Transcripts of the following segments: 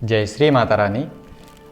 जय श्री माता रानी।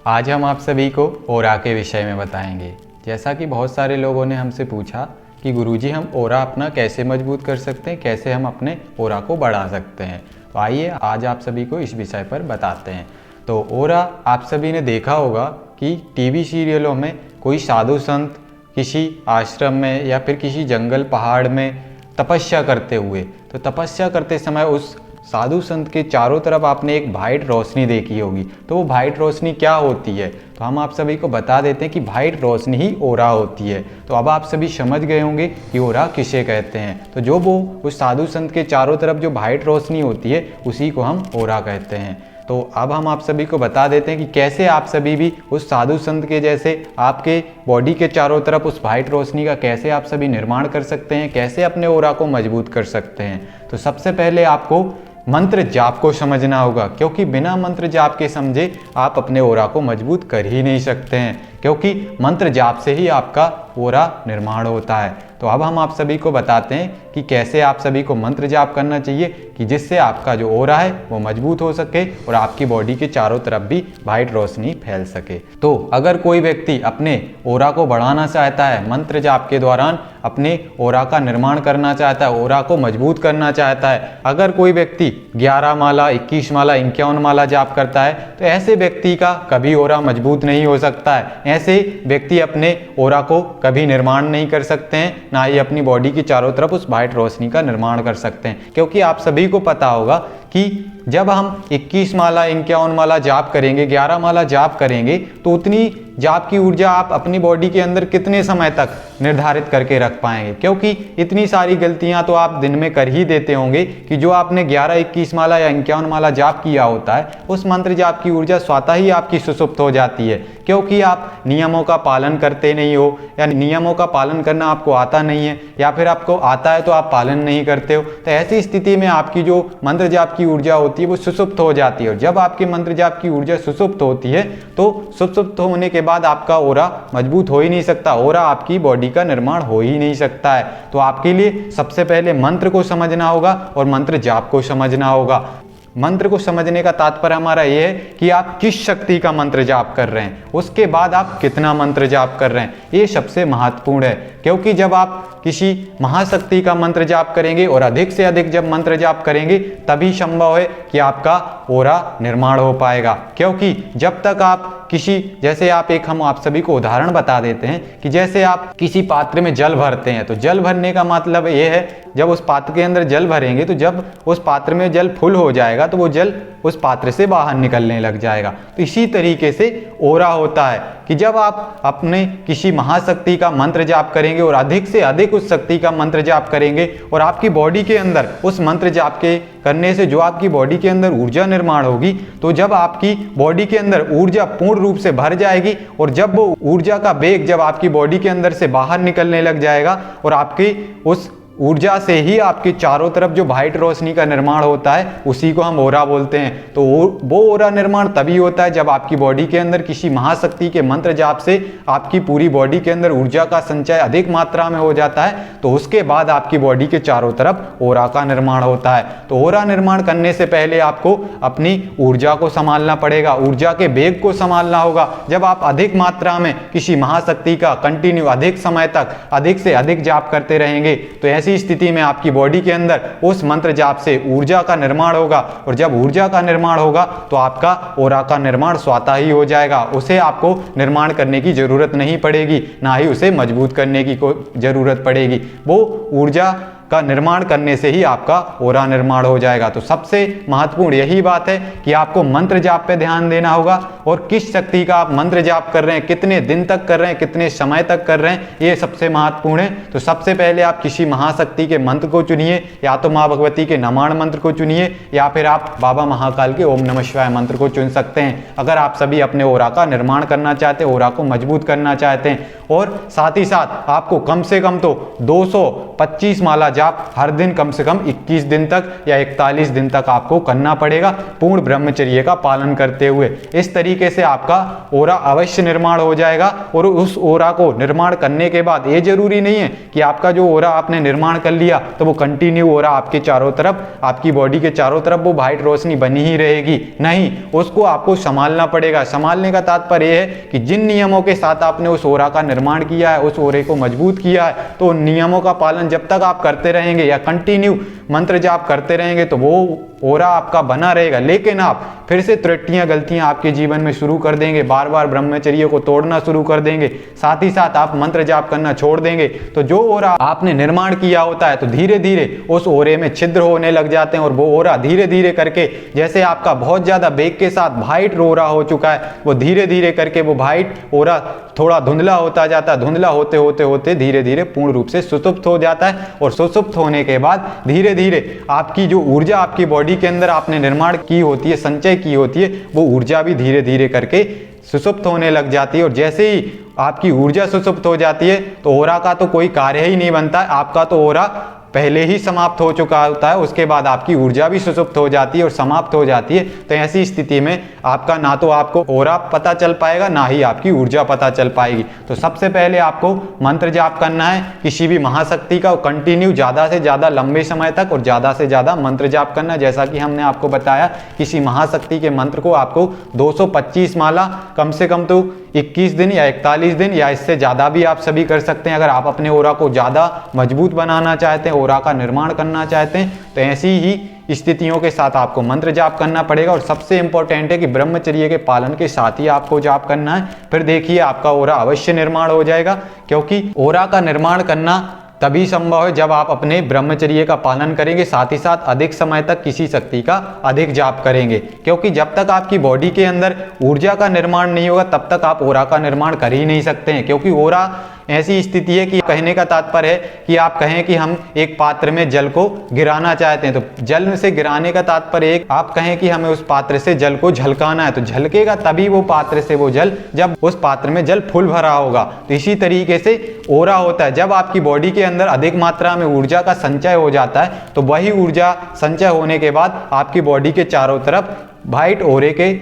आज हम आप सभी को ओरा के विषय में बताएंगे। जैसा कि बहुत सारे लोगों ने हमसे पूछा कि गुरुजी हम ओरा अपना कैसे मजबूत कर सकते हैं, कैसे हम अपने ओरा को बढ़ा सकते हैं। तो आइए आज आप सभी को इस विषय पर बताते हैं। तो ओरा आप सभी ने देखा होगा कि टीवी सीरियलों में कोई साधु संत किसी आश्रम में या फिर किसी जंगल पहाड़ में तपस्या करते हुए, तो तपस्या करते समय उस साधु संत के चारों तरफ आपने एक वाइट रोशनी देखी होगी। तो वो वाइट रोशनी क्या होती है, तो हम आप सभी को बता देते हैं कि वाइट रोशनी ही ओरा होती है। तो अब आप सभी समझ गए होंगे कि ओरा किसे कहते हैं। तो जो वो उस साधु संत के चारों तरफ जो वाइट रोशनी होती है उसी को हम ओरा कहते हैं। तो अब हम आप सभी को बता देते हैं कि कैसे आप सभी भी उस साधु संत के जैसे आपके बॉडी के चारों तरफ उस वाइट रोशनी का कैसे आप सभी निर्माण कर सकते हैं, कैसे अपने ओरा को मजबूत कर सकते हैं। तो सबसे पहले आपको मंत्र जाप को समझना होगा, क्योंकि बिना मंत्र जाप के समझे आप अपने ओरा को मजबूत कर ही नहीं सकते हैं, क्योंकि मंत्र जाप से ही आपका ओरा निर्माण होता है। तो अब हम आप सभी को बताते हैं कि कैसे आप सभी को मंत्र जाप करना चाहिए कि जिससे आपका जो ओरा है वो मजबूत हो सके और आपकी बॉडी के चारों तरफ भी वाइट रोशनी फैल सके। तो अगर कोई व्यक्ति अपने ओरा को बढ़ाना चाहता है, मंत्र जाप के दौरान अपने ओरा का निर्माण करना चाहता है, ओरा को मजबूत करना चाहता है, अगर कोई व्यक्ति 11 माला, 21 माला, 51 माला जाप करता है, तो ऐसे व्यक्ति का कभी ओरा मजबूत नहीं हो सकता है। ऐसे व्यक्ति अपने ओरा को कभी निर्माण नहीं कर सकते हैं, ना ही अपनी बॉडी की चारों तरफ उस वाइट रोशनी का निर्माण कर सकते हैं। क्योंकि आप सभी को पता होगा कि जब हम 21 माला, 51 माला जाप करेंगे, 11 माला जाप करेंगे, तो उतनी जाप की ऊर्जा आप अपनी बॉडी के अंदर कितने समय तक निर्धारित करके रख पाएंगे, क्योंकि इतनी सारी गलतियां तो आप दिन में कर ही देते होंगे कि जो आपने 11, 21 माला या 51 माला जाप किया होता है, उस मंत्र जाप की ऊर्जा स्वतः ही आपकी सुसुप्त हो जाती है, क्योंकि आप नियमों का पालन करते नहीं हो, या नियमों का पालन करना आपको आता नहीं है, या फिर आपको आता है तो आप पालन नहीं करते हो। तो ऐसी स्थिति में आपकी जो मंत्र जाप की ऊर्जा होती है वो सुसुप्त हो जाती है, और जब आपके मंत्र जाप की ऊर्जा सुसुप्त होती है तो सुसुप्त होने के बाद आपका ओरा मजबूत हो ही नहीं सकता, ओरा आपकी बॉडी का निर्माण हो ही नहीं सकता है। तो आपके लिए सबसे पहले मंत्र को समझना होगा और मंत्र जाप को समझना होगा। मंत्र को समझने का तात्पर्य हमारा यह है कि आप किस शक्ति का मंत्र जाप कर रहे हैं, उसके बाद आप कितना मंत्र जाप कर रहे हैं, ये सबसे महत्वपूर्ण है। क्योंकि जब आप किसी महाशक्ति का मंत्र जाप करेंगे और अधिक से अधिक जब मंत्र जाप करेंगे, तभी संभव है कि आपका ओरा निर्माण हो पाएगा। क्योंकि जब तक आप किसी, जैसे हम आप सभी को उदाहरण बता देते हैं कि जैसे आप किसी पात्र में जल भरते हैं, तो जल भरने का मतलब ये है, जब उस पात्र के अंदर जल भरेंगे तो जब उस पात्र में जल फुल हो जाएगा तो वो जल उस पात्र से बाहर निकलने लग जाएगा। तो इसी तरीके से ओरा होता है कि जब आप अपने किसी महाशक्ति का मंत्र जाप करेंगे और अधिक से अधिक उस शक्ति का मंत्र जाप करेंगे, और आपकी बॉडी के अंदर उस मंत्र जाप के करने से जो आपकी बॉडी के अंदर ऊर्जा निर्माण होगी, तो जब आपकी बॉडी के अंदर ऊर्जा पूर्ण रूप से भर जाएगी, और जब वो ऊर्जा का वेग जब आपकी बॉडी के अंदर से बाहर निकलने लग जाएगा, और आपकी उस ऊर्जा से ही आपके चारों तरफ जो वाइट रोशनी का निर्माण होता है, उसी को हम ओरा बोलते हैं। तो वो ओरा निर्माण तभी होता है जब आपकी बॉडी के अंदर किसी महाशक्ति के मंत्र जाप से आपकी पूरी बॉडी के अंदर ऊर्जा का संचय अधिक मात्रा में हो जाता है, तो उसके बाद आपकी बॉडी के चारों तरफ ओरा का निर्माण होता है। तो ओरा निर्माण करने से पहले आपको अपनी ऊर्जा को संभालना पड़ेगा, ऊर्जा के वेग को संभालना होगा। जब आप अधिक मात्रा में किसी महाशक्ति का कंटिन्यू अधिक समय तक अधिक से अधिक जाप करते रहेंगे, तो ऐसी स्थिति में आपकी बॉडी के अंदर उस मंत्र जाप से ऊर्जा का निर्माण होगा, और जब ऊर्जा का निर्माण होगा तो आपका ओरा का निर्माण स्वतः ही हो जाएगा। उसे आपको निर्माण करने की जरूरत नहीं पड़ेगी, ना ही उसे मजबूत करने की जरूरत पड़ेगी। वो ऊर्जा का निर्माण करने से ही आपका ओरा निर्माण हो जाएगा। तो सबसे महत्वपूर्ण यही बात है कि आपको मंत्र जाप पे ध्यान देना होगा, और किस शक्ति का आप मंत्र जाप कर रहे हैं, कितने दिन तक कर रहे हैं, कितने समय तक कर रहे हैं, ये सबसे महत्वपूर्ण है। तो सबसे पहले आप किसी महाशक्ति के मंत्र को चुनिए, या तो माँ भगवती के नमाण मंत्र को चुनिए, या फिर आप बाबा महाकाल के ओम नमः शिवाय मंत्र को चुन सकते हैं, अगर आप सभी अपने ओरा का निर्माण करना चाहते हैं, ओरा को मजबूत करना चाहते हैं। और साथ ही साथ आपको कम से कम तो 225 माला जाप हर दिन कम से कम 21 दिन तक या 41 दिन तक आपको करना पड़ेगा, पूर्ण ब्रह्मचर्य का पालन करते हुए। इस तरीके से आपका ओरा अवश्य निर्माण हो जाएगा। और उस ओरा को निर्माण करने के बाद ये जरूरी नहीं है कि आपका जो ओरा आपने निर्माण कर लिया तो वो कंटिन्यू ओरा आपके चारों तरफ, आपकी बॉडी के चारों तरफ वो व्हाइट रोशनी बनी ही रहेगी। नहीं, उसको आपको संभालना पड़ेगा। संभालने का तात्पर्य यह है कि जिन नियमों के साथ आपने उस ओरा का निर्माण किया है, उस ओरे को मजबूत किया है, तो उन नियमों का पालन जब तक आप करते रहेंगे या कंटिन्यू मंत्र जाप करते रहेंगे तो वो ओरा आपका बना रहेगा। लेकिन आप फिर से त्रुटियां गलतियां आपके जीवन में शुरू कर देंगे, बार बार ब्रह्मचर्य को तोड़ना शुरू कर देंगे, साथ ही साथ आप मंत्र जाप करना छोड़ देंगे, तो जो ओरा आपने निर्माण किया होता है तो धीरे धीरे उस ओरे में छिद्र होने लग जाते हैं। और वो ओरा धीरे धीरे करके, जैसे आपका बहुत ज्यादा वेग के साथ व्हाइट ओरा हो चुका है, वो धीरे धीरे करके वो व्हाइट ओरा थोड़ा धुंधला होता जाता है। धुंधला होते होते होते धीरे धीरे पूर्ण रूप से सुसुप्त हो जाता है। और सुसुप्त होने के बाद धीरे धीरे आपकी जो ऊर्जा आपकी बॉडी के अंदर आपने निर्माण की होती है, संचय की होती है, वो ऊर्जा भी धीरे धीरे करके सुसुप्त होने लग जाती है। और जैसे ही आपकी ऊर्जा सुसुप्त हो जाती है तो ओरा का तो कोई कार्य ही नहीं बनता है, आपका तो ओरा पहले ही समाप्त हो चुका होता है। उसके बाद आपकी ऊर्जा भी सुसुप्त हो जाती है और समाप्त हो जाती है। तो ऐसी स्थिति में आपका ना तो आपको ओरा पता चल पाएगा, ना ही आपकी ऊर्जा पता चल पाएगी। तो सबसे पहले आपको मंत्र जाप करना है किसी भी महाशक्ति का, कंटिन्यू ज़्यादा से ज़्यादा लंबे समय तक और ज़्यादा से ज़्यादा मंत्र जाप करना। जैसा कि हमने आपको बताया, किसी महाशक्ति के मंत्र को आपको 225 माला कम से कम तो 21 दिन या 41 दिन या इससे ज़्यादा भी आप सभी कर सकते हैं। अगर आप अपने ओरा को ज़्यादा मजबूत बनाना चाहते हैं, ओरा का निर्माण करना चाहते हैं, तो ऐसी ही स्थितियों के साथ आपको मंत्र जाप करना पड़ेगा। और सबसे इंपॉर्टेंट है कि ब्रह्मचर्य के पालन के साथ ही आपको जाप करना है। फिर देखिए आपका ओरा अवश्य निर्माण हो जाएगा, क्योंकि ओरा का निर्माण करना तभी संभव है जब आप अपने ब्रह्मचर्य का पालन करेंगे, साथ ही साथ अधिक समय तक किसी शक्ति का अधिक जाप करेंगे। क्योंकि जब तक आपकी बॉडी के अंदर ऊर्जा का निर्माण नहीं होगा तब तक आप ओरा का निर्माण कर ही नहीं सकते हैं। क्योंकि ओरा ऐसी स्थिति है कि कहने का तात्पर्य है कि आप कहें कि हम एक पात्र में जल को गिराना चाहते हैं, तो जल से गिराने का तात्पर्य है आप कहें कि हमें उस पात्र से जल को झलकाना है, तो झलकेगा तभी वो पात्र से वो जल, जब उस पात्र में जल फुल भरा होगा। तो इसी तरीके से ओरा होता है, जब आपकी बॉडी के अंदर अधिक मात्रा में ऊर्जा का संचय हो जाता है तो वही ऊर्जा संचय होने के बाद आपकी बॉडी के चारों तरफ व्हाइट ओरे के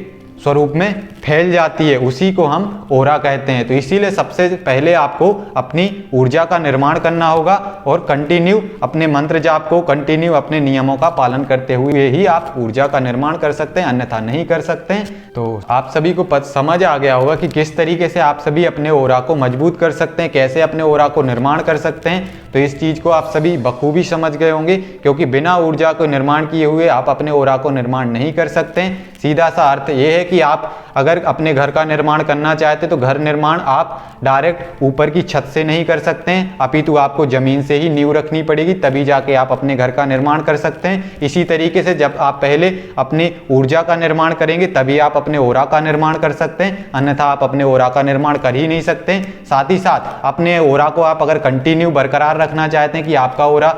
स्वरूप में फैल जाती है, उसी को हम ओरा कहते हैं। तो इसीलिए सबसे पहले आपको अपनी ऊर्जा का निर्माण करना होगा और कंटिन्यू अपने मंत्र जाप को, कंटिन्यू अपने नियमों का पालन करते हुए ही आप ऊर्जा का निर्माण कर सकते हैं, अन्यथा नहीं कर सकते हैं। तो आप सभी को समझ आ गया होगा कि किस तरीके से आप सभी अपने ओरा को मजबूत कर सकते हैं, कैसे अपने ओरा को निर्माण कर सकते हैं। तो इस चीज़ को आप सभी बखूबी समझ गए होंगे, क्योंकि बिना ऊर्जा को निर्माण किए हुए आप अपने ओरा को निर्माण नहीं कर सकते हैं। सीधा सा अर्थ ये है कि आप अगर अपने घर का निर्माण करना चाहते तो घर निर्माण आप डायरेक्ट ऊपर की छत से नहीं कर सकते हैं, अपितु आपको जमीन से ही नींव रखनी पड़ेगी, तभी जाके आप अपने घर का निर्माण कर सकते हैं। इसी तरीके से जब आप पहले अपनी ऊर्जा का निर्माण करेंगे तभी आप अपने ओरा का निर्माण कर सकते हैं, अन्यथा आप अपने ओरा का निर्माण कर ही नहीं सकते। साथ ही साथ अपने ओरा को आप अगर कंटिन्यू बरकरार रखना चाहते हैं कि आपका ओरा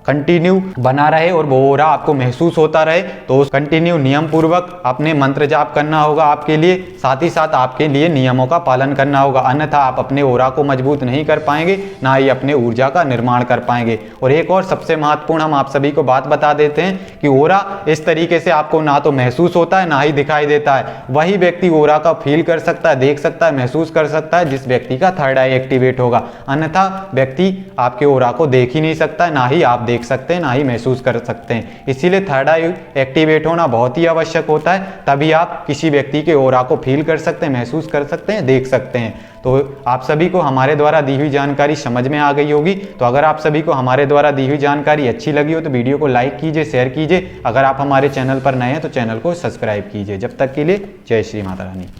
कंटिन्यू बना रहे और वो ओरा आपको महसूस होता रहे, तो उस कंटिन्यू नियम पूर्वक अपने मंत्र जाप करना होगा आपके लिए, साथ ही साथ आपके लिए नियमों का पालन करना होगा, अन्यथा आप अपने ओरा को मजबूत नहीं कर पाएंगे, ना ही अपने ऊर्जा का निर्माण कर पाएंगे। और एक और सबसे महत्वपूर्ण हम आप सभी को बात बता देते हैं कि ओरा इस तरीके से आपको ना तो महसूस होता है ना ही दिखाई देता है। वही व्यक्ति ओरा का फील कर सकता है, देख सकता है, महसूस कर सकता है जिस व्यक्ति का थर्ड आई एक्टिवेट होगा, अन्यथा व्यक्ति आपके ओरा को देख ही नहीं सकता है, ना ही आप देख सकते हैं, ना ही महसूस कर सकते हैं। इसीलिए थर्ड आई एक्टिवेट होना बहुत ही आवश्यक होता है, तभी आप किसी व्यक्ति के ओरा को फील कर सकते हैं, महसूस कर सकते हैं, देख सकते हैं। तो आप सभी को हमारे द्वारा दी हुई जानकारी समझ में आ गई होगी। तो अगर आप सभी को हमारे द्वारा दी हुई जानकारी अच्छी लगी हो तो वीडियो को लाइक कीजिए, शेयर कीजिए। अगर आप हमारे चैनल पर नए हैं तो चैनल को सब्सक्राइब कीजिए। जब तक के लिए जय श्री माता रानी।